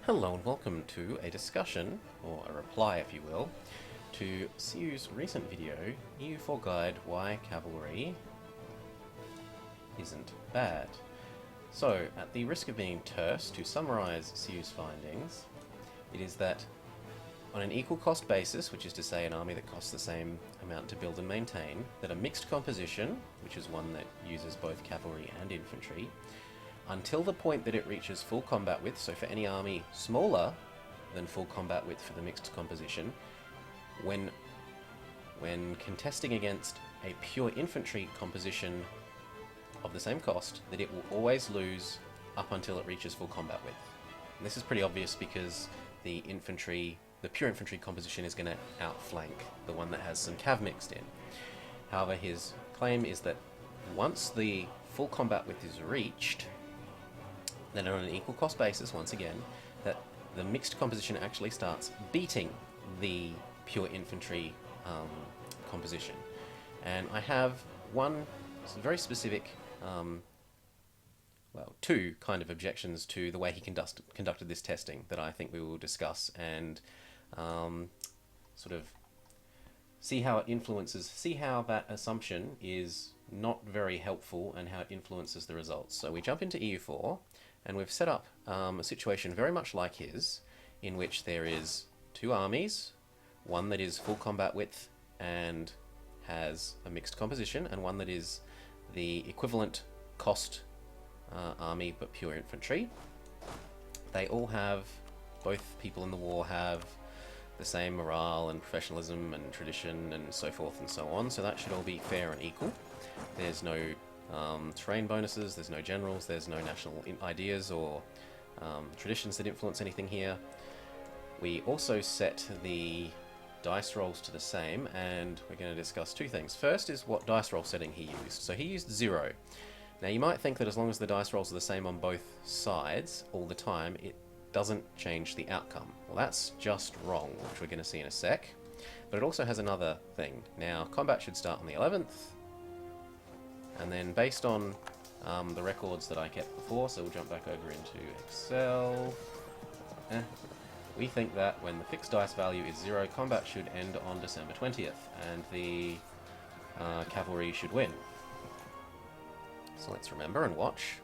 Hello and welcome to a discussion, or a reply if you will, to Siu's recent video, EU4 Guide Why Cavalry Isn't Bad. So, at the risk of being terse, to summarise Siu's findings, it is that on an equal cost basis, which is to say an army that costs the same amount to build and maintain, that a mixed composition, which is one that uses both cavalry and infantry, until the point that it reaches full combat width, so for any army smaller than full combat width for the mixed composition, when contesting against a pure infantry composition of the same cost, that it will always lose up until it reaches full combat width. And this is pretty obvious because the pure infantry composition is going to outflank the one that has some cav mixed in. However, his claim is that once the full combat width is reached, then on an equal cost basis, once again, that the mixed composition actually starts beating the pure infantry composition. And I have one very specific, two kind of objections to the way he conducted this testing that I think we will discuss and sort of see how that assumption is not very helpful and how it influences the results. So we jump into EU4, and we've set up a situation very much like his, in which there is two armies, one that is full combat width and has a mixed composition, and one that is the equivalent cost army but pure infantry. They all have, both people in the war have the same morale and professionalism and tradition and so forth and so on, so that should all be fair and equal. There's no terrain bonuses, there's no generals, there's no national ideas or traditions that influence anything here. We also set the dice rolls to the same, and we're going to discuss two things. First is what dice roll setting he used. So he used 0. Now you might think that as long as the dice rolls are the same on both sides all the time, it doesn't change the outcome. Well, that's just wrong, which we're going to see in a sec. But it also has another thing. Now, combat should start on the 11th, and then based on the records that I kept before, so we'll jump back over into Excel, we think that when the fixed dice value is 0, combat should end on December 20th, and the cavalry should win. So let's remember and watch.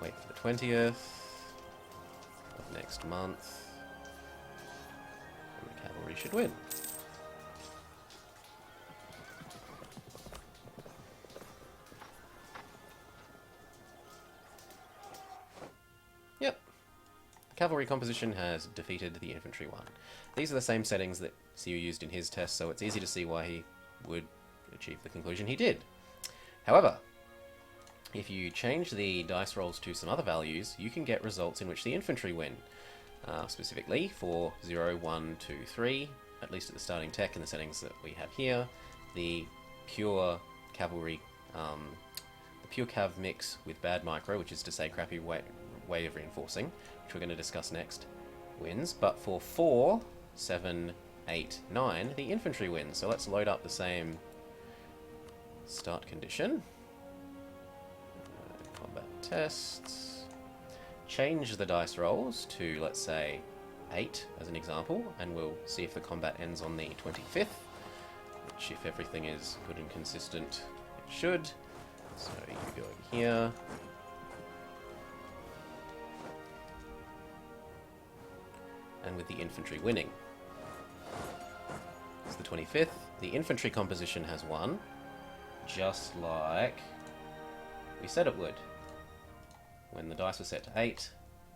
Wait for the 20th of next month, and the cavalry should win. Yep. The cavalry composition has defeated the infantry one. These are the same settings that Siu used in his test, so it's easy to see why he would achieve the conclusion he did. However, if you change the dice rolls to some other values, you can get results in which the infantry win. Specifically for 0, 1, 2, 3, at least at the starting tech in the settings that we have here, the pure cavalry, the pure cav mix with bad micro, which is to say crappy way of reinforcing, which we're going to discuss next, wins. But for 4, 7, 8, 9, the infantry wins. So let's load up the same start condition. Combat tests. Change the dice rolls to, let's say, 8 as an example, and we'll see if the combat ends on the 25th, which, if everything is good and consistent, it should. So you go over here. And with the infantry winning. It's the 25th. The infantry composition has won, just like we said it would. When the dice were set to 8,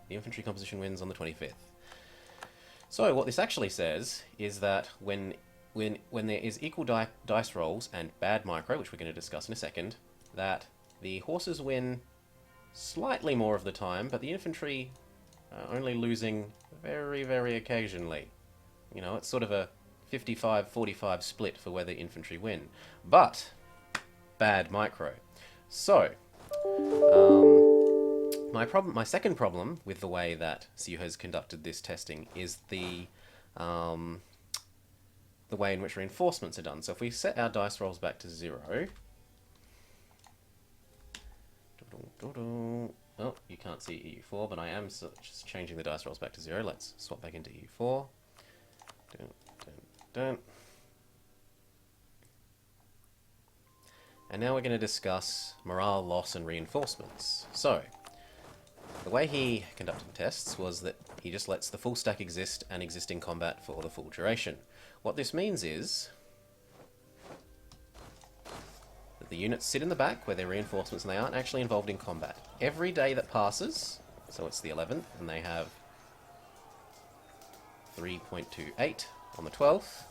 the infantry composition wins on the 25th. So what this actually says is that when there is equal dice rolls and bad micro, which we're going to discuss in a second, that the horses win slightly more of the time, but the infantry are only losing very, very occasionally. You know, it's sort of a 55-45 split for whether infantry win. But bad micro. So, my second problem with the way that Siu has conducted this testing is the way in which reinforcements are done. So if we set our dice rolls back to 0, Oh, you can't see EU4, but I am just changing the dice rolls back to 0. Let's swap back into EU4. Dun, dun, dun. And now we're going to discuss morale loss and reinforcements. So, the way he conducted the tests was that he just lets the full stack exist and exist in combat for the full duration. What this means is that the units sit in the back where they're reinforcements and they aren't actually involved in combat. Every day that passes, so it's the 11th, and they have 3.28 on the 12th,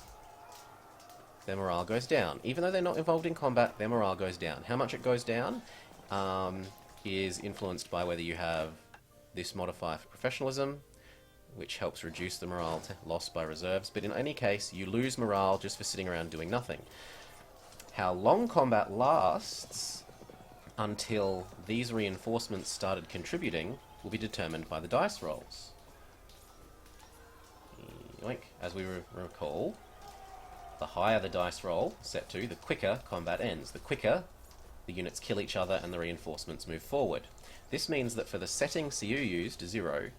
their morale goes down. Even though they're not involved in combat, their morale goes down. How much it goes down is influenced by whether you have this modifier for professionalism, which helps reduce the morale loss by reserves, but in any case, you lose morale just for sitting around doing nothing. How long combat lasts until these reinforcements started contributing will be determined by the dice rolls. As we recall, the higher the dice roll set to, the quicker combat ends. The quicker the units kill each other and the reinforcements move forward. This means that for the setting Siu used, 0,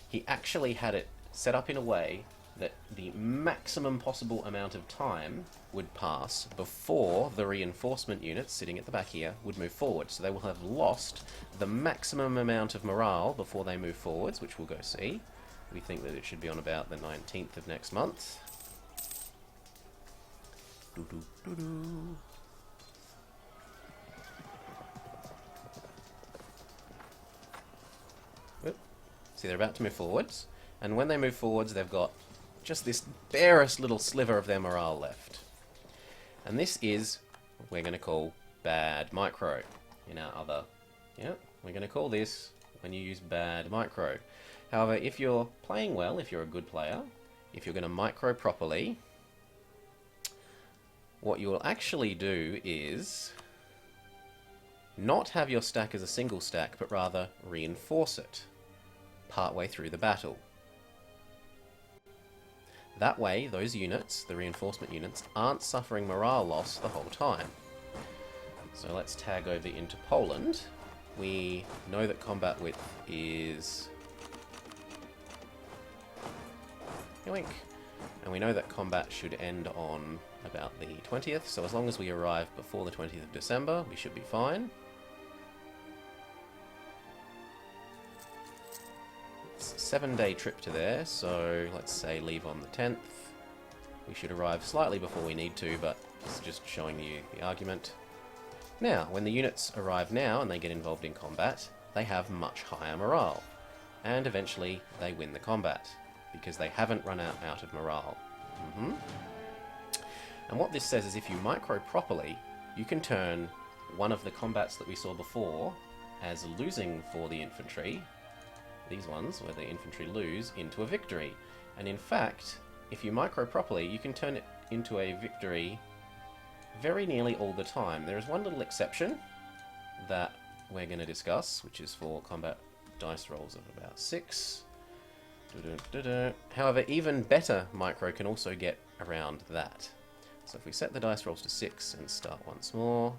he actually had it set up in a way that the maximum possible amount of time would pass before the reinforcement units sitting at the back here would move forward. So they will have lost the maximum amount of morale before they move forwards, which we'll go see. We think that it should be on about the 19th of next month. See, they're about to move forwards, and when they move forwards, they've got just this barest little sliver of their morale left. And this is what we're going to call bad micro in our other... Yeah, we're going to call this when you use bad micro. However, if you're playing well, if you're a good player, if you're going to micro properly, what you will actually do is not have your stack as a single stack, but rather reinforce it partway through the battle. That way, those units, the reinforcement units, aren't suffering morale loss the whole time. So let's tag over into Poland. We know that combat width is... Yoink. And we know that combat should end on about the 20th, so as long as we arrive before the 20th of December, we should be fine. It's a 7-day trip to there, so let's say leave on the 10th. We should arrive slightly before we need to, but it's just showing you the argument. Now, when the units arrive now and they get involved in combat, they have much higher morale, and eventually they win the combat, because they haven't run out of morale. And what this says is if you micro properly, you can turn one of the combats that we saw before as losing for the infantry, these ones where the infantry lose, into a victory. And in fact, if you micro properly, you can turn it into a victory very nearly all the time. There is one little exception that we're going to discuss, which is for combat dice rolls of about 6. However, even better micro can also get around that. So if we set the dice rolls to 6 and start once more.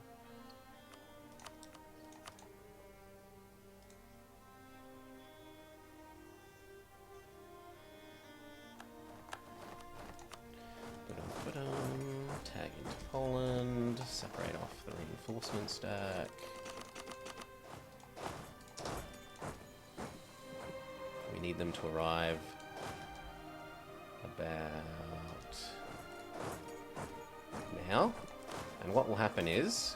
Tag into Poland, separate off the reinforcement stack. We need them to arrive about now. And what will happen is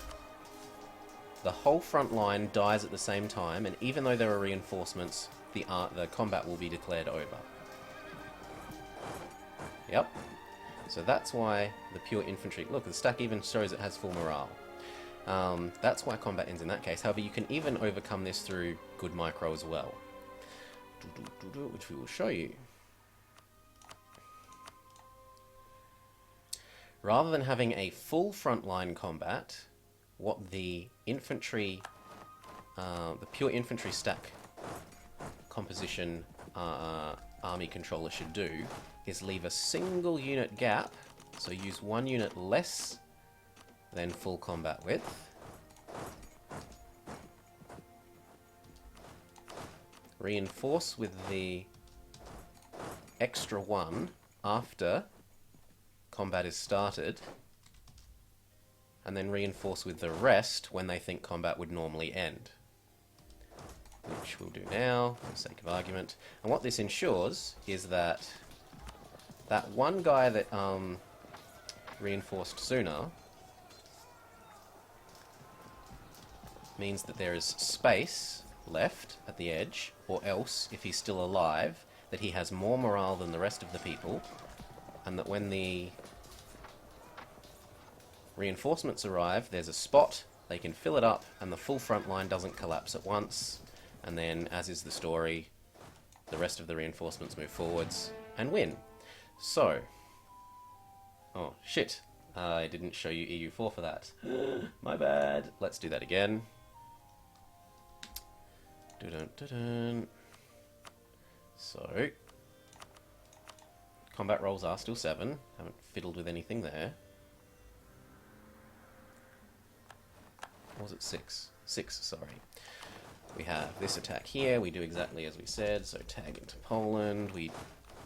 the whole front line dies at the same time, and even though there are reinforcements, the combat will be declared over. Yep. So that's why the pure infantry... Look, the stack even shows it has full morale. That's why combat ends in that case. However, you can even overcome this through good micro as well, which we will show you. Rather than having a full frontline combat, what the infantry, the pure infantry stack composition army controller should do is leave a single unit gap, so use one unit less than full combat width. reinforce with the extra 1 after combat is started, and then reinforce with the rest when they think combat would normally end. Which we'll do now, for the sake of argument. And what this ensures is that that one guy that reinforced sooner means that there is space left at the edge, or else, if he's still alive, that he has more morale than the rest of the people, and that when the reinforcements arrive, there's a spot, they can fill it up, and the full front line doesn't collapse at once, and then, as is the story, the rest of the reinforcements move forwards and win. So, oh shit, I didn't show you EU4 for that. My bad. Let's do that again. Dun-dun-dun-dun. So, combat rolls are still 7. Haven't fiddled with anything there. Or was it 6? 6, sorry. We have this attack here. We do exactly as we said. So tag into Poland. We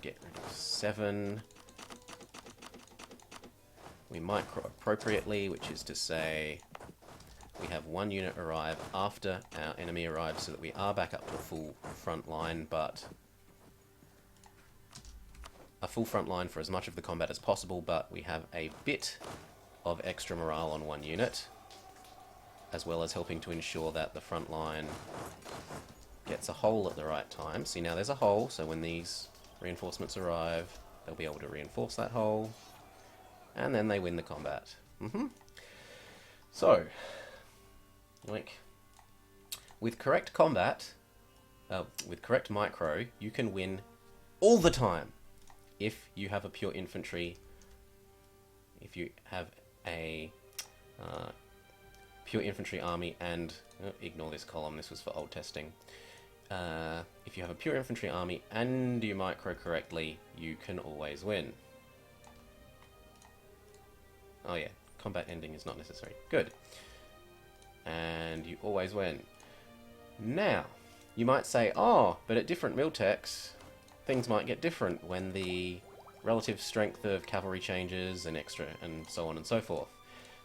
get rid of 7. We micro appropriately, which is to say we have 1 unit arrive after our enemy arrives, so that we are back up to a full front line, but a full front line for as much of the combat as possible, but we have a bit of extra morale on 1 unit, as well as helping to ensure that the front line gets a hole at the right time. See, now there's a hole, so when these reinforcements arrive, they'll be able to reinforce that hole, and then they win the combat. So, like, with correct combat, with correct micro, you can win all the time if you have a pure infantry, if you have a pure infantry army, and ignore this column, this was for old testing. If you have a pure infantry army and you micro correctly, you can always win. Oh yeah, combat ending is not necessary. Good. And you always win. Now, you might say, oh, but at different Miltechs, things might get different when the relative strength of cavalry changes and extra and so on and so forth.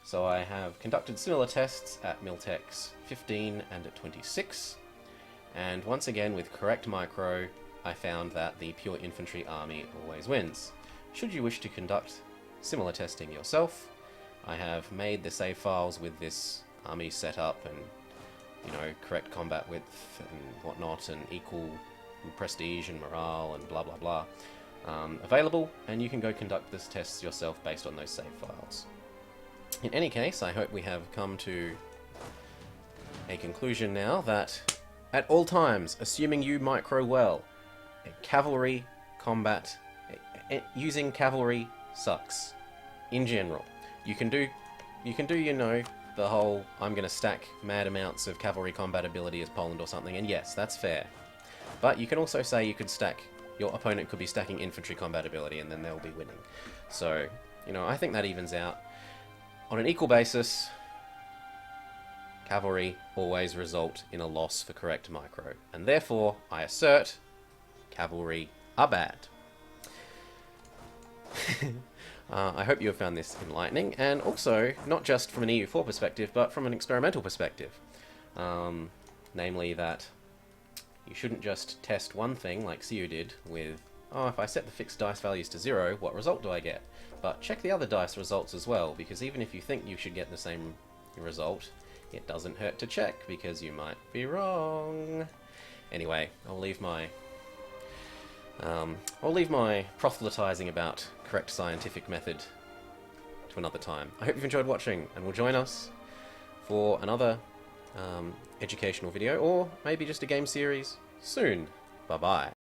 So I have conducted similar tests at Miltechs 15 and at 26, and once again with correct micro, I found that the pure infantry army always wins. Should you wish to conduct similar testing yourself, I have made the save files with this army setup and, you know, correct combat width and whatnot, and equal prestige and morale and blah blah blah available, and you can go conduct this tests yourself based on those save files. In any case, I hope we have come to a conclusion now that at all times, assuming you micro well, cavalry combat, using cavalry sucks in general. You can do, you know, the whole I'm going to stack mad amounts of cavalry combat ability as Poland or something, and yes, that's fair. But you can also say you could stack, your opponent could be stacking infantry combat ability, and then they'll be winning. So, you know, I think that evens out. On an equal basis, cavalry always result in a loss for correct micro, and therefore I assert cavalry are bad. I hope you have found this enlightening, and also not just from an EU4 perspective, but from an experimental perspective. Namely that you shouldn't just test one thing like Siu did with, oh, if I set the fixed dice values to 0, what result do I get? But check the other dice results as well, because even if you think you should get the same result, it doesn't hurt to check, because you might be wrong. Anyway, I'll leave my proselytizing about correct scientific method to another time. I hope you've enjoyed watching, and will join us for another educational video, or maybe just a game series soon. Bye bye.